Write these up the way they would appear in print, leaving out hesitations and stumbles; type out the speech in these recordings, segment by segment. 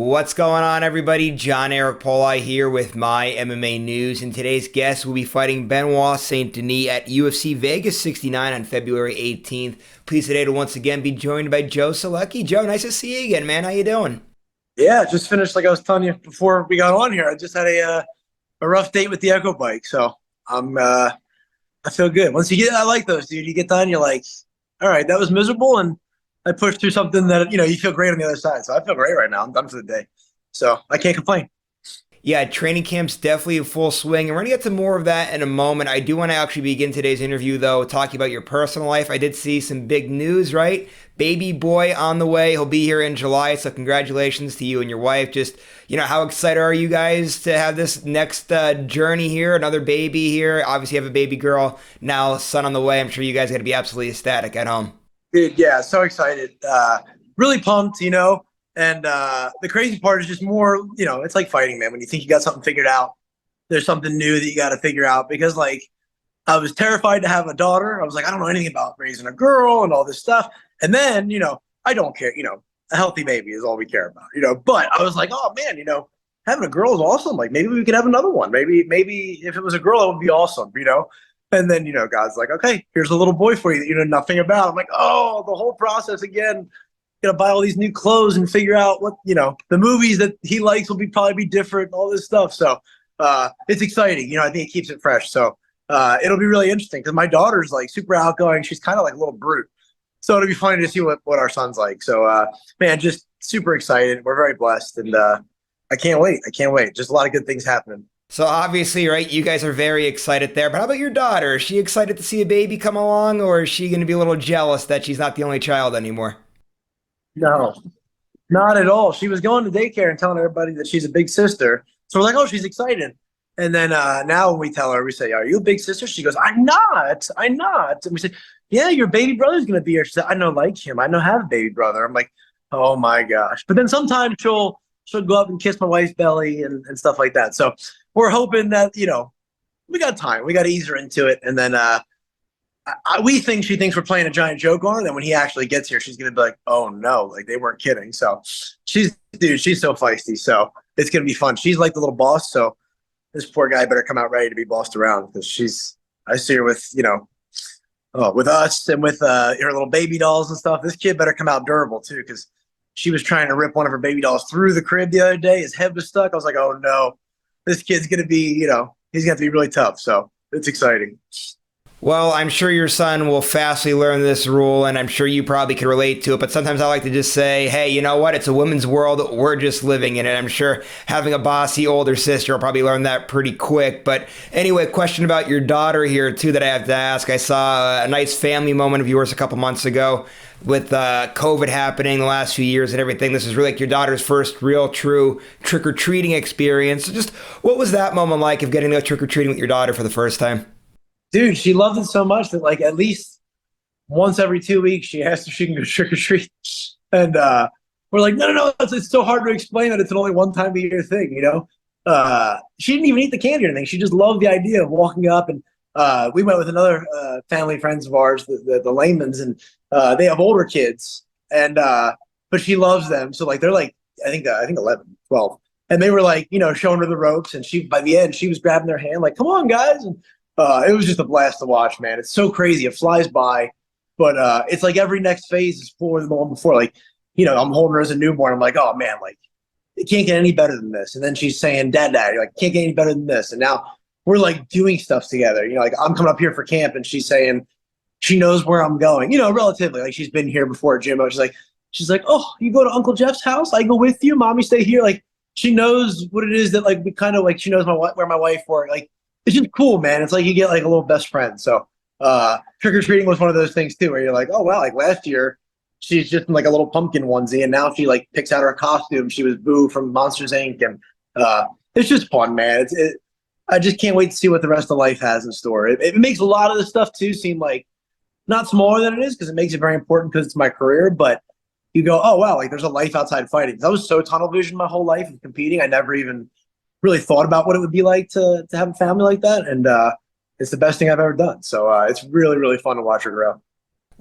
What's going on, everybody? John Eric Poli here with My MMA News, and today's guest will be fighting Benoit Saint-Denis at UFC Vegas 69 on February 18th. Pleased today to once again be joined by Joe Solecki. Joe, nice to see you again, man. How you doing? Yeah, just finished like I was telling you before we got on here. I just had a rough date with the Echo bike, so I feel good. Once you get, I like those, dude. You get done, you're like, all right, that was miserable, and I pushed through something that you feel great on the other side. So I feel great right now. I'm done for the day, so I can't complain. Yeah, training camp's definitely in full swing, and we're going to get to more of that in a moment. I do want to actually begin today's interview, though, talking about your personal life. I did see some big news, right? Baby boy on the way. He'll be here in July, so congratulations to you and your wife. Just, how excited are you guys to have this next journey here? Another baby here. Obviously, you have a baby girl, now son on the way. I'm sure you guys are going to be absolutely ecstatic at home. Dude, yeah, so excited. Really pumped. And the crazy part is just more, it's like fighting, man. When you think you got something figured out, there's something new that you got to figure out. Because, like, I was terrified to have a daughter. I was like, I don't know anything about raising a girl and all this stuff. And then, I don't care. A healthy baby is all we care about, But I was like, oh, man, having a girl is awesome. Like, maybe we could have another one. Maybe if it was a girl, it would be awesome. And then, God's like, okay, here's a little boy for you that you know nothing about. I'm like, oh, the whole process again. Gonna buy all these new clothes and figure out what the movies that he likes will probably be different and all this stuff. So it's exciting. I think it keeps it fresh. So it'll be really interesting because my daughter's like super outgoing. She's kind of like a little brute. So it'll be funny to see what our son's like. So man, just super excited. We're very blessed, and I can't wait. Just a lot of good things happening. So obviously, right, you guys are very excited there. But how about your daughter? Is she excited to see a baby come along, or is she going to be a little jealous that she's not the only child anymore? No, not at all. She was going to daycare and telling everybody that she's a big sister. So we're like, oh, she's excited. And then now when we tell her, we say, are you a big sister? She goes, I'm not. And we say, yeah, your baby brother's going to be here. She said, I know, like him. I know I have a baby brother. I'm like, oh my gosh. But then sometimes she'll go up and kiss my wife's belly and stuff like that. So we're hoping that, we got time. We got to ease her into it. And then we think she thinks we're playing a giant joke on her. Then when he actually gets here, she's going to be like, oh no, like they weren't kidding. So she's so feisty. So it's going to be fun. She's like the little boss. So this poor guy better come out ready to be bossed around because I see her with, with us and with her little baby dolls and stuff. This kid better come out durable too, because she was trying to rip one of her baby dolls through the crib the other day. His head was stuck. I was like, oh no, this kid's going to be, he's going to have to be really tough. So it's exciting. Well, I'm sure your son will fastly learn this rule, and I'm sure you probably can relate to it. But sometimes I like to just say, hey, you know what? It's a women's world. We're just living in it. I'm sure having a bossy older sister will probably learn that pretty quick. But anyway, question about your daughter here, too, that I have to ask. I saw a nice family moment of yours a couple months ago with COVID happening the last few years and everything. This is really like your daughter's first real, true trick-or-treating experience. So just what was that moment like of getting to go trick-or-treating with your daughter for the first time? Dude, she loved it so much that like at least once every 2 weeks she asked if she can go trick or treat, and we're like, no, it's so hard to explain that it's an only one time a year thing, She didn't even eat the candy or anything. She just loved the idea of walking up, and we went with another family friends of ours, the Laymans, and they have older kids, and but she loves them. So like they're like I think 11, 12, and they were like showing her the ropes, and she by the end she was grabbing their hand like, come on guys, and it was just a blast to watch, man. It's so crazy. It flies by, but it's like every next phase is cooler than the one before. Like, I'm holding her as a newborn. I'm like, oh, man, like, it can't get any better than this. And then she's saying, Dad, like, can't get any better than this. And now we're, like, doing stuff together. Like, I'm coming up here for camp, and she's saying she knows where I'm going, relatively. Like, she's been here before at Jimbo. She's like, oh, you go to Uncle Jeff's house? I go with you? Mommy, stay here? Like, she knows what it is that, like, we kind of, like, she knows where my wife works. Like, it's just cool, man. It's like you get like a little best friend. So trick-or-treating was one of those things too, where you're like, oh wow, like last year she's just in like a little pumpkin onesie, and now she like picks out her costume. She was Boo from Monsters Inc. And it's just fun, man. I just can't wait to see what the rest of life has in store. It makes a lot of the stuff too seem like not smaller than it is, because it makes it very important because it's my career. But you go, oh wow, like there's a life outside fighting. I was so tunnel vision my whole life of competing. I never even really thought about what it would be like to have a family like that, and it's the best thing I've ever done. So it's really, really fun to watch her grow.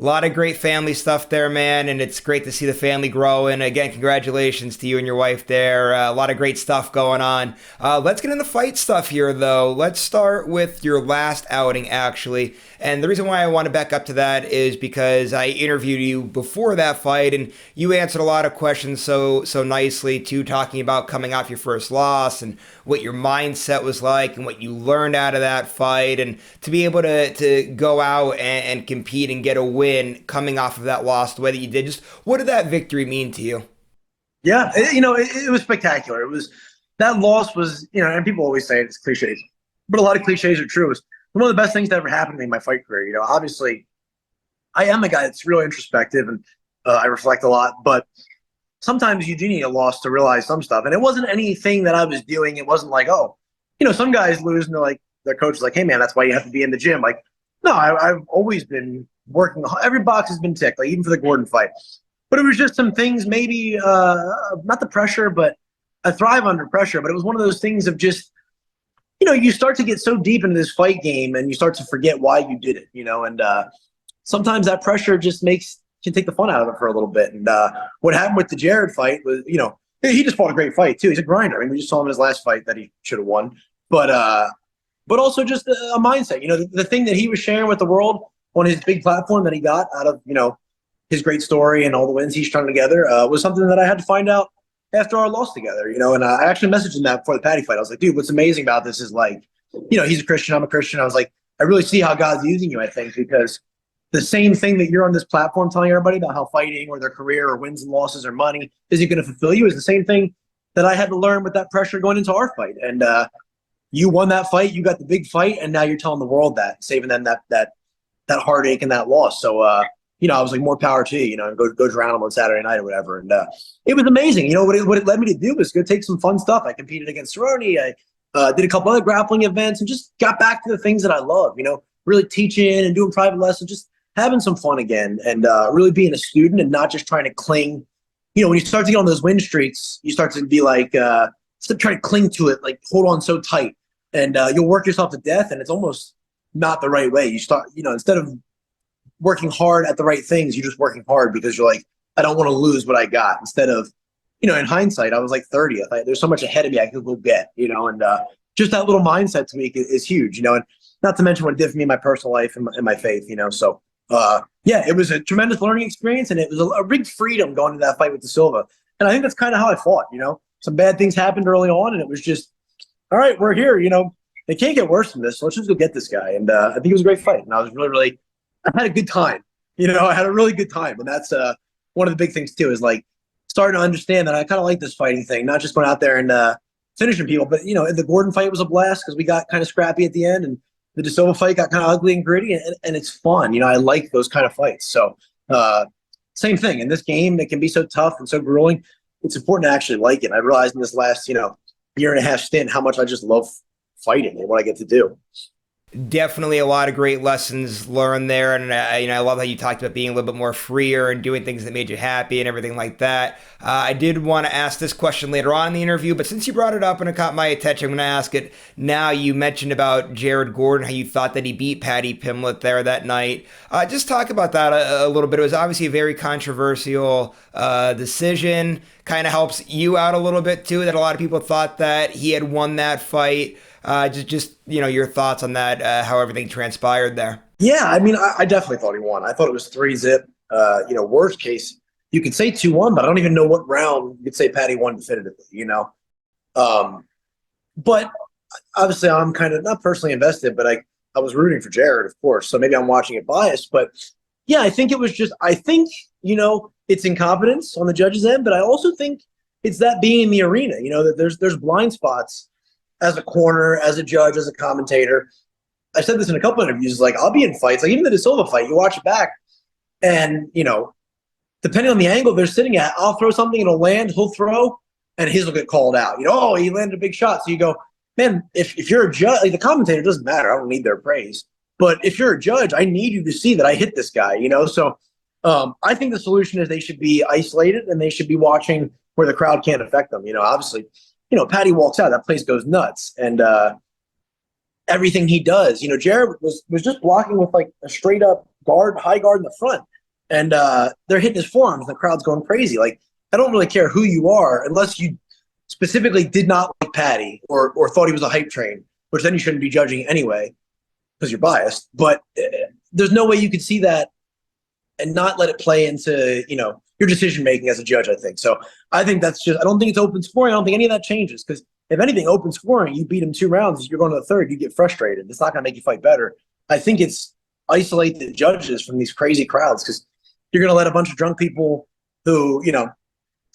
A lot of great family stuff there, man, and it's great to see the family grow. And again, congratulations to you and your wife there. A lot of great stuff going on. Let's get into fight stuff here, though. Let's start with your last outing, actually. And the reason why I want to back up to that is because I interviewed you before that fight, and you answered a lot of questions so nicely, too, talking about coming off your first loss and what your mindset was like and what you learned out of that fight, and to be able to go out and compete and get a win coming off of that loss the way that you did. Just what did that victory mean to you? Yeah, it was spectacular. It was that loss was, and people always say it's cliches, but a lot of cliches are true. It was one of the best things that ever happened to me in my fight career. Obviously, I am a guy that's real introspective and I reflect a lot, but sometimes you do need a loss to realize some stuff. And it wasn't anything that I was doing. It wasn't like, oh, some guys lose and they're like, their coach is like, hey man, that's why you have to be in the gym. Like, no, I've always been working. Every box has been ticked, like even for the Gordon fight. But it was just some things, maybe not the pressure, but I thrive under pressure. But it was one of those things of just, you start to get so deep into this fight game and you start to forget why you did it, and sometimes that pressure just can take the fun out of it for a little bit. And what happened with the Jared fight was, he just fought a great fight too. He's a grinder. I mean, we just saw him in his last fight that he should have won. But also just a mindset. The thing that he was sharing with the world on his big platform that he got out of, his great story and all the wins he strung together was something that I had to find out after our loss together, and I actually messaged him that before the Patty fight. I was like, dude, what's amazing about this is like, he's a Christian, I'm a Christian. I was like, I really see how God's using you, I think, because the same thing that you're on this platform telling everybody about how fighting or their career or wins and losses or money isn't going to fulfill you is the same thing that I had to learn with that pressure going into our fight. And you won that fight, you got the big fight, and now you're telling the world that, saving them that heartache and that loss. So, I was like, more power to you, and go drown them on Saturday night or whatever. And it was amazing. What it led me to do was go take some fun stuff. I competed against Cerrone. I did a couple other grappling events and just got back to the things that I love, really teaching and doing private lessons, just having some fun again and really being a student and not just trying to cling. When you start to get on those win streaks, you start to be like, stop trying to cling to it, like hold on so tight. And you'll work yourself to death, and it's almost not the right way. You start, instead of working hard at the right things, you're just working hard because you're like, I don't want to lose what I got. Instead of, in hindsight, I was like 30th. There's so much ahead of me I could go get, and just that little mindset tweak is huge, and not to mention what it did for me in my personal life and my faith, So, yeah, it was a tremendous learning experience, and it was a big freedom going to that fight with De Silva. And I think that's kind of how I fought, Some bad things happened early on, and it was just, all right, we're here, It can't get worse than this, so let's just go get this guy. And I think it was a great fight, and I was really I had a good time. I had a really good time. And that's one of the big things, too, is like starting to understand that I kind of like this fighting thing, not just going out there and finishing people. But, the Gordon fight was a blast because we got kind of scrappy at the end. And the De Silva fight got kind of ugly and gritty. And it's fun. I like those kind of fights. So same thing. In this game, it can be so tough and so grueling. It's important to actually like it. I realized in this last, year and a half stint how much I just love fighting and what I get to do. Definitely a lot of great lessons learned there, and I love how you talked about being a little bit more freer and doing things that made you happy and everything like that. I did want to ask this question later on in the interview, but since you brought it up and it caught my attention, I'm going to ask it now. You mentioned about Jared Gordon, how you thought that he beat Paddy Pimblett there that night. Just talk about that a little bit. It was obviously a very controversial decision. Kind of helps you out a little bit too, that a lot of people thought that he had won that fight. Just your thoughts on that, how everything transpired there. Yeah, I mean, I definitely thought he won. I thought it was 3-zip. Worst case, you could say 2-1, but I don't even know what round you could say Paddy won definitively, But obviously I'm kind of not personally invested, but I was rooting for Jared, of course. So maybe I'm watching it biased. But yeah, I think it was just, it's incompetence on the judge's end, but I also think it's that being in the arena, that there's blind spots as a corner, as a judge, as a commentator. I said this in a couple of interviews, like I'll be in fights, like even the De Silva fight, you watch it back and, depending on the angle they're sitting at, I'll throw something, it'll land, he'll throw, and his will get called out. Oh, he landed a big shot. So you go, man, if you're a judge, like the commentator, doesn't matter. I don't need their praise. But if you're a judge, I need you to see that I hit this guy, So I think the solution is they should be isolated and they should be watching where the crowd can't affect them. Obviously, Paddy walks out, that place goes nuts. And everything he does, Jared was just blocking with like a straight up guard, high guard in the front. and they're hitting his forearms. And the crowd's going crazy. Like, I don't really care who you are, unless you specifically did not like Patty or thought he was a hype train, which then you shouldn't be judging anyway because you're biased. But there's no way you could see that and not let it play into, your decision making as a judge, I think. So I think that's just, I don't think it's open scoring. I don't think any of that changes, because if anything, open scoring, you beat him 2 rounds, you're going to the third, you get frustrated. It's not going to make you fight better. I think it's isolate the judges from these crazy crowds, because you're going to let a bunch of drunk people who,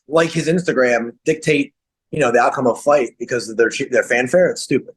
like his Instagram dictate, the outcome of fight because of their fanfare. It's stupid.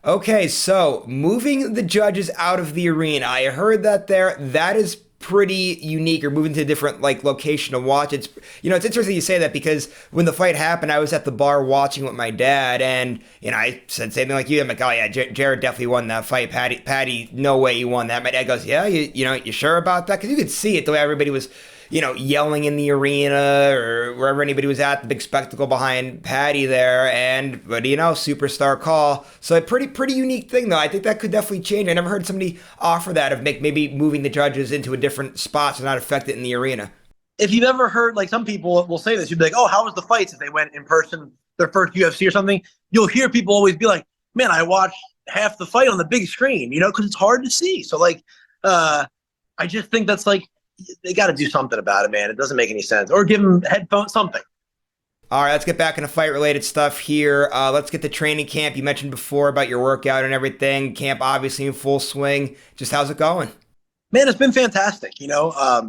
Okay, so moving the judges out of the arena, I heard that is pretty unique, or moving to a different location to watch. It's it's interesting you say that, because when the fight happened, I was at the bar watching with my dad, and I said same thing like you. I'm like, oh yeah, Jared definitely won that fight. Patty, no way he won that. My dad goes, yeah, you sure about that? Because you could see it the way everybody was yelling in the arena or wherever anybody was at, the big spectacle behind Patty there, but superstar call. So a pretty unique thing though. I think that could definitely change. I never heard somebody offer that, of maybe moving the judges into a different spot to not affect it in the arena. If you've ever heard, like, some people will say this, you'd be like, oh, how was the fights if they went in person, their first UFC or something? You'll hear people always be like, man, I watched half the fight on the big screen, because it's hard to see. So I just think that's they got to do something about it, man. It doesn't make any sense. Or give them headphones, something. All right, let's get back into fight-related stuff here. Let's get to training camp. You mentioned before about your workout and everything. Camp obviously in full swing. Just how's it going? Man, it's been fantastic. I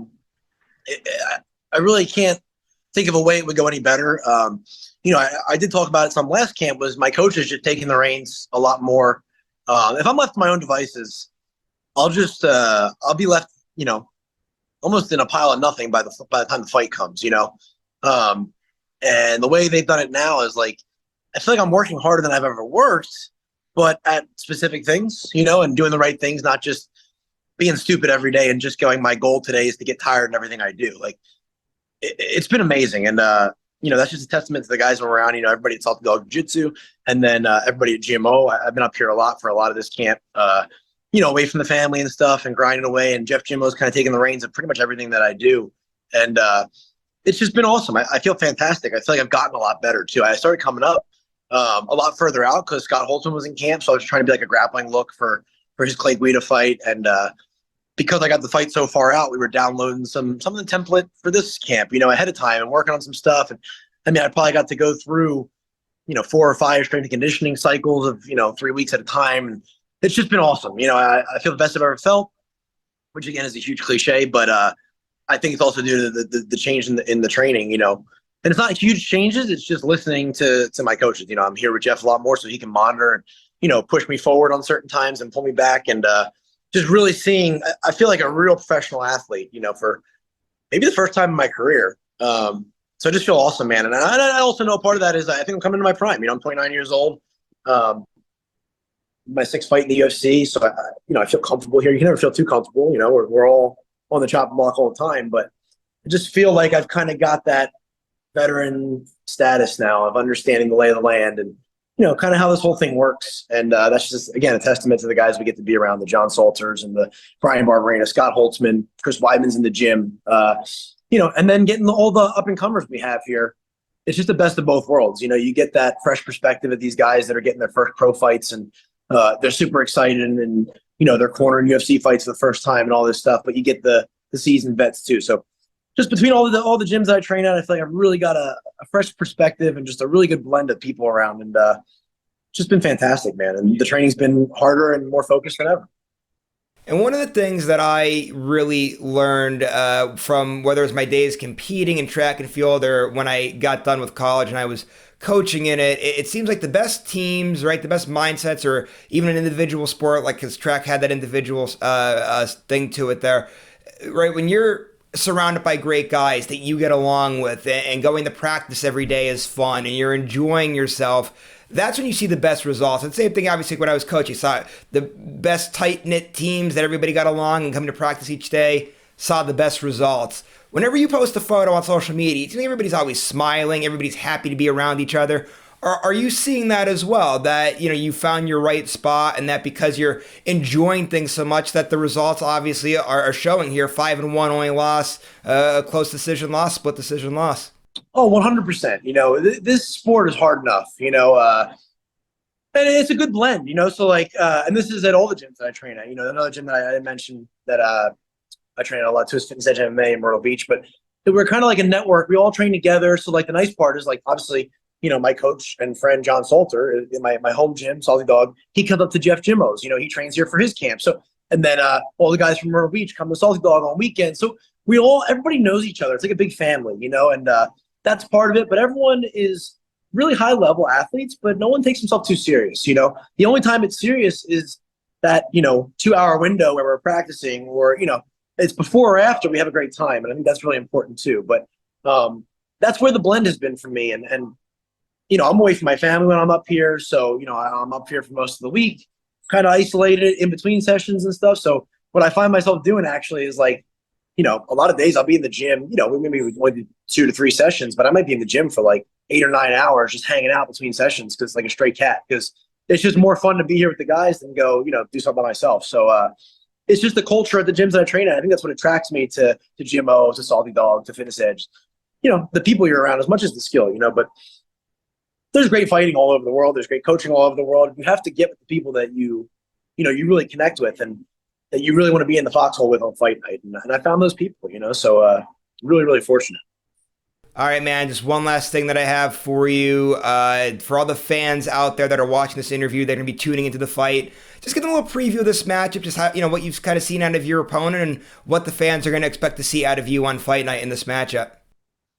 really can't think of a way it would go any better. I did talk about it some last camp, was my coach is just taking the reins a lot more. If I'm left to my own devices, I'll be left, almost in a pile of nothing by the time the fight comes, and the way they've done it now is I feel like I'm working harder than I've ever worked, but at specific things, and doing the right things, not just being stupid every day and just going, my goal today is to get tired in everything I do. It's been amazing. And, that's just a testament to the guys around, everybody at Salty Dog Jiu-Jitsu, and then everybody at GMO. I've been up here a lot for a lot of this camp, away from the family and stuff and grinding away. And Jeff Jimmo's kind of taking the reins of pretty much everything that I do. And it's just been awesome. I feel fantastic. I feel like I've gotten a lot better too. I started coming up a lot further out because Scott Holtzman was in camp. So I was trying to be like a grappling look for his Clay Guida fight. And because I got the fight so far out, we were downloading some of the template for this camp, ahead of time and working on some stuff. And I probably got to go through, 4 or 5 strength and conditioning cycles of, 3 weeks at a time. And it's just been awesome. I feel the best I've ever felt, which again is a huge cliche, but I think it's also due to the change in the training, and it's not huge changes. It's just listening to my coaches. I'm here with Jeff a lot more so he can monitor and, push me forward on certain times and pull me back, and just really seeing, I feel like a real professional athlete, for maybe the first time in my career. So I just feel awesome, man. And I also know part of that is I think I'm coming to my prime. I'm 29 years old. My 6th fight in the UFC. So, I feel comfortable here. You can never feel too comfortable. We're all on the chopping block all the time. But I just feel like I've kind of got that veteran status now of understanding the lay of the land and, kind of how this whole thing works. And that's just, again, a testament to the guys we get to be around, the John Salters and the Brian Barberena, Scott Holtzman, Chris Weidman's in the gym, and then getting all the up-and-comers we have here. It's just the best of both worlds. You get that fresh perspective of these guys that are getting their first pro fights, and they're super excited, and they're cornering UFC fights for the first time and all this stuff. But you get the seasoned vets too. So just between all the gyms that I train at, I feel like I've really got a fresh perspective and just a really good blend of people around, and just been fantastic, man. And the training's been harder and more focused than ever. And one of the things that I really learned from whether it was my days competing in track and field or when I got done with college and I was coaching in it, it seems like the best teams, right, the best mindsets, or even an individual sport, like because track had that individual thing to it there, right? When you're surrounded by great guys that you get along with and going to practice every day is fun and you're enjoying yourself, that's when you see the best results. And same thing, obviously, when I was coaching, saw the best tight-knit teams that everybody got along and coming to practice each day, saw the best results. Whenever you post a photo on social media, it seems like everybody's always smiling, everybody's happy to be around each other. Are you seeing that as well? That, you found your right spot, and that because you're enjoying things so much that the results obviously are showing here. 5-1 only loss, close decision loss, split decision loss. Oh, 100%. This sport is hard enough, and it's a good blend, So like, and this is at all the gyms that I train at. Another gym that I mentioned that I train at a lot too is Fitness Edge MMA in Myrtle Beach. But we're kind of like a network. We all train together. So like the nice part is like obviously, my coach and friend John Salter in my home gym, Salty Dog, he comes up to Jeff Jimmo's. He trains here for his camp. So and then all the guys from Myrtle Beach come to Salty Dog on weekends. So everybody knows each other. It's like a big family, and that's part of it. But everyone is really high level athletes, but no one takes himself too serious. The only time it's serious is that 2-hour window where we're practicing, or it's before or after we have a great time, and I think that's really important too. But that's where the blend has been for me, and I'm away from my family when I'm up here, so I'm up here for most of the week, kind of isolated in between sessions and stuff. So what I find myself doing actually is like, a lot of days I'll be in the gym. Maybe we only do 2 to 3 sessions, but I might be in the gym for like 8 or 9 hours just hanging out between sessions because like a stray cat. Because it's just more fun to be here with the guys than go, do something by myself. So it's just the culture at the gyms that I train at. I think that's what attracts me to GMO, to Salty Dog, to Fitness Edge. The people you're around as much as the skill, but there's great fighting all over the world. There's great coaching all over the world. You have to get with the people that you really connect with and that you really want to be in the foxhole with on fight night. And I found those people, so really, really fortunate. All right, man, just one last thing that I have for you. For all the fans out there that are watching this interview, they're going to be tuning into the fight. Just get a little preview of this matchup, just how, what you've kind of seen out of your opponent and what the fans are going to expect to see out of you on fight night in this matchup.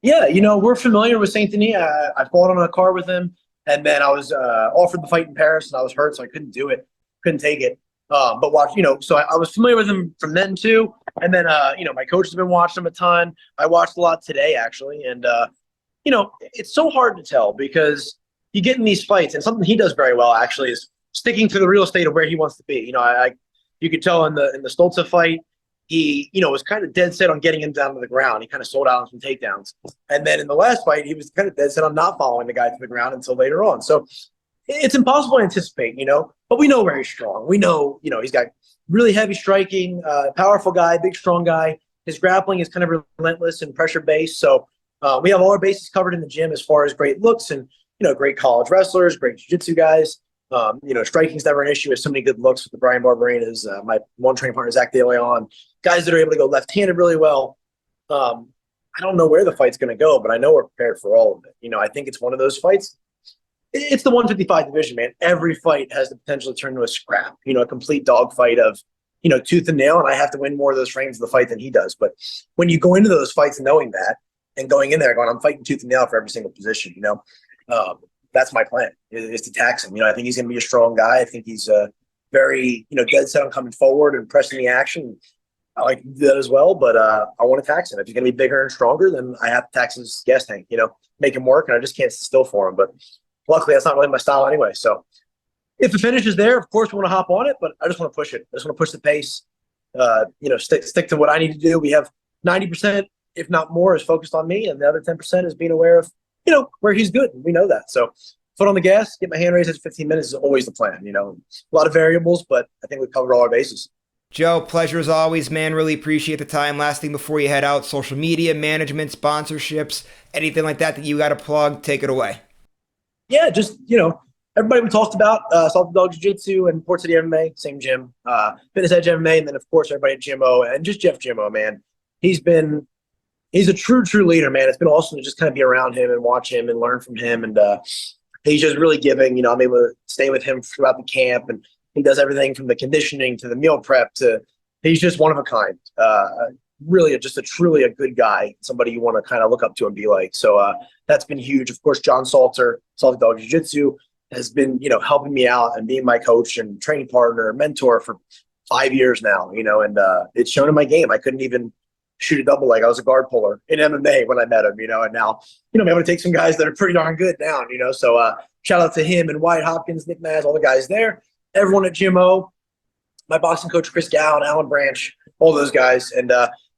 Yeah, we're familiar with Saint-Denis. I fought on a car with him, and then I was offered the fight in Paris, and I was hurt, so I couldn't do it, couldn't take it. But watch, so I was familiar with him from then too. And then, my coach has been watching him a ton. I watched a lot today, actually. And, it's so hard to tell because you get in these fights, and something he does very well, actually, is sticking to the real estate of where he wants to be. You could tell in the Stoltze fight, he, was kind of dead set on getting him down to the ground. He kind of sold out on some takedowns. And then in the last fight, he was kind of dead set on not following the guy to the ground until later on. So it's impossible to anticipate, but we know where he's strong. We know, he's got really heavy striking, powerful guy, big, strong guy. His grappling is kind of relentless and pressure-based. So we have all our bases covered in the gym as far as great looks and, great college wrestlers, great jiu-jitsu guys. Striking's never an issue. With so many good looks with the Brian Barbarinas, my one training partner, Zach DeLeon, guys that are able to go left-handed really well. I don't know where the fight's going to go, but I know we're prepared for all of it. I think it's one of those fights. It's the 155 division, man. Every fight has the potential to turn into a scrap, a complete dogfight of, tooth and nail, and I have to win more of those frames of the fight than he does. But when you go into those fights knowing that and going in there going, I'm fighting tooth and nail for every single position, that's my plan, is to tax him. I think he's going to be a strong guy. I think he's very, dead set on coming forward and pressing the action. I like to do that as well, but I want to tax him. If he's going to be bigger and stronger, then I have to tax his gas tank, make him work, and I just can't sit still for him. But luckily, that's not really my style anyway. So if the finish is there, of course, we want to hop on it, but I just want to push it. I just want to push the pace, stick to what I need to do. We have 90%, if not more, is focused on me, and the other 10% is being aware of, where he's good. We know that. So foot on the gas, get my hand raised at 15 minutes is always the plan. A lot of variables, but I think we've covered all our bases. Joe, pleasure as always, man. Really appreciate the time. Last thing before you head out, social media, management, sponsorships, anything like that you got to plug, take it away. Yeah, just, everybody we talked about, Salty Dog Jiu-Jitsu and Port City MMA, same gym, Fitness Edge MMA, and then, of course, everybody at GMO, and just Jeff GMO, man. He's a true leader, man. It's been awesome to just kind of be around him and watch him and learn from him, and he's just really giving. I'm able to stay with him throughout the camp, and he does everything from the conditioning to the meal prep to he's just one of a kind. Really just truly a good guy, somebody you want to kind of look up to and be like. So that's been huge. Of course, John Salter, Salty Dog Jiu-Jitsu, has been, helping me out and being my coach and training partner, mentor for 5 years now, and it's shown in my game. I couldn't even shoot a double leg. I was a guard puller in MMA when I met him, and now, I'm able to take some guys that are pretty darn good down, so shout out to him and Wyatt Hopkins, Nick Maz, all the guys there, everyone at GMO, my boxing coach, Chris Gow and Alan Branch, all those guys. And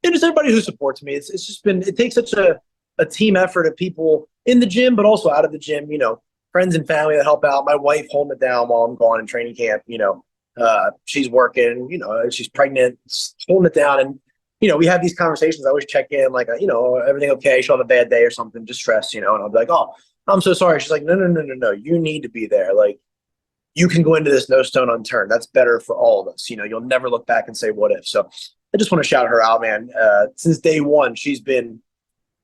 just everybody who supports me. It takes such a team effort of people in the gym, but also out of the gym, friends and family that help out. My wife holding it down while I'm gone in training camp. She's working. She's pregnant, holding it down, and we have these conversations. I always check in, like, everything okay? She'll have a bad day or something, distress, and I'll be like, oh, I'm so sorry. She's like, no, no, no, no, no. You need to be there. Like, you can go into this no stone unturned. That's better for all of us. You'll never look back and say, what if? So I just want to shout her out, man. Since day one, she's been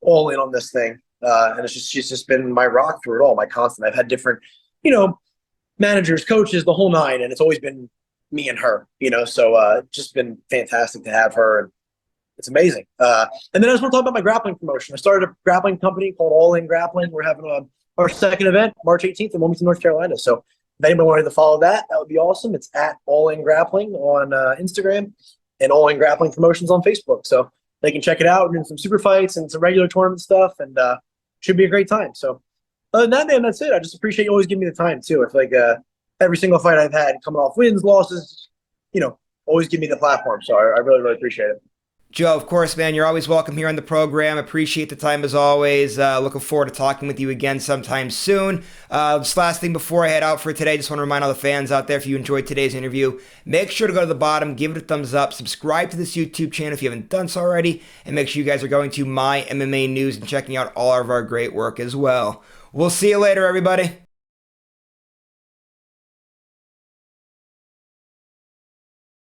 all in on this thing. And she's just been my rock through it all, my constant. I've had different, managers, coaches, the whole nine, and it's always been me and her, so just been fantastic to have her. And it's amazing. And then I just want to talk about my grappling promotion. I started a grappling company called All In Grappling. We're having our second event, March 18th in Wilmington, North Carolina. So if anybody wanted to follow that would be awesome. It's at All In Grappling on Instagram and All In Grappling Promotions on Facebook. So they can check it out. We're doing some super fights and some regular tournament stuff, and should be a great time. So other than that, man, that's it. I just appreciate you always giving me the time too. If every single fight I've had, coming off wins, losses, always give me the platform. So I really, really appreciate it. Joe, of course, man, you're always welcome here on the program. Appreciate the time as always. Looking forward to talking with you again sometime soon. This last thing before I head out for today, just want to remind all the fans out there, if you enjoyed today's interview, make sure to go to the bottom, give it a thumbs up, subscribe to this YouTube channel if you haven't done so already, and make sure you guys are going to My MMA News and checking out all of our great work as well. We'll see you later, everybody.